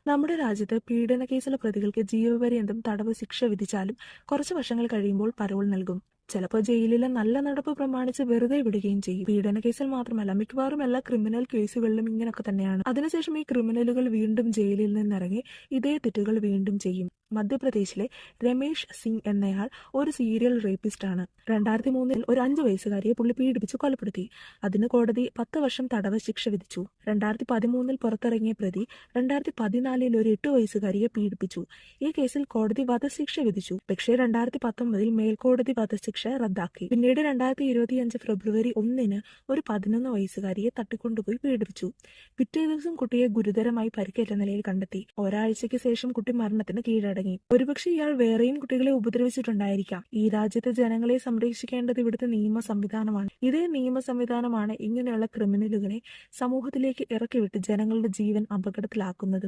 നമ്മുടെ രാജ്യത്ത് പീഡന കേസിലെ പ്രതികൾക്ക് ജീവപര്യന്തം തടവ് ശിക്ഷ വിധിച്ചാലും കുറച്ച് വർഷങ്ങൾ കഴിയുമ്പോൾ പരോൾ നൽകും. ചിലപ്പോൾ ജയിലിലെ നല്ല നടപ്പ് പ്രമാണിച്ച് വെറുതെ വിടുകയും ചെയ്യും. പീഡന കേസിൽ മാത്രമല്ല, മിക്കവാറും എല്ലാ ക്രിമിനൽ കേസുകളിലും ഇങ്ങനൊക്കെ തന്നെയാണ്. അതിനുശേഷം ഈ ക്രിമിനലുകൾ വീണ്ടും ജയിലിൽ നിന്നിറങ്ങി ഇതേ തെറ്റുകൾ വീണ്ടും ചെയ്യും. മധ്യപ്രദേശിലെ രമേഷ് സിംഗ് എന്നയാൾ ഒരു സീരിയൽ റേപ്പിസ്റ്റ് ആണ്. 2003 ഒരു 5 വയസ്സുകാരിയെ പുള്ളി പീഡിപ്പിച്ച് കൊലപ്പെടുത്തി. അതിന് കോടതി 10 വർഷം തടവ് ശിക്ഷ വിധിച്ചു. 2013 പുറത്തിറങ്ങിയ പ്രതി 2014 ഒരു 8 വയസ്സുകാരിയെ പീഡിപ്പിച്ചു. ഈ കേസിൽ കോടതി വധശിക്ഷ വിധിച്ചു. പക്ഷേ 2019 മേൽക്കോടതി വധശിക്ഷ റദ്ദാക്കി. പിന്നീട് 2025 ഫെബ്രുവരി 1 ഒരു 11 വയസ്സുകാരിയെ തട്ടിക്കൊണ്ടുപോയി പീഡിപ്പിച്ചു. പിറ്റേ ദിവസം കുട്ടിയെ ഗുരുതരമായി പരിക്കേറ്റ നിലയിൽ കണ്ടെത്തി. ഒരാഴ്ചയ്ക്ക് ശേഷം കുട്ടി മരണത്തിന് കീഴടങ്ങി. ഒരുപക്ഷെ ഇയാൾ വേറെയും കുട്ടികളെ ഉപദ്രവിച്ചിട്ടുണ്ടായിരിക്കാം. ഈ രാജ്യത്തെ ജനങ്ങളെ സംരക്ഷിക്കേണ്ടത് ഇവിടുത്തെ നിയമ സംവിധാനമാണ്. ഇതേ നിയമ സംവിധാനമാണ് ഇങ്ങനെയുള്ള ക്രിമിനലുകളെ സമൂഹത്തിലേക്ക് ഇറക്കിവിട്ട് ജനങ്ങളുടെ ജീവൻ അപകടത്തിലാക്കുന്നത്.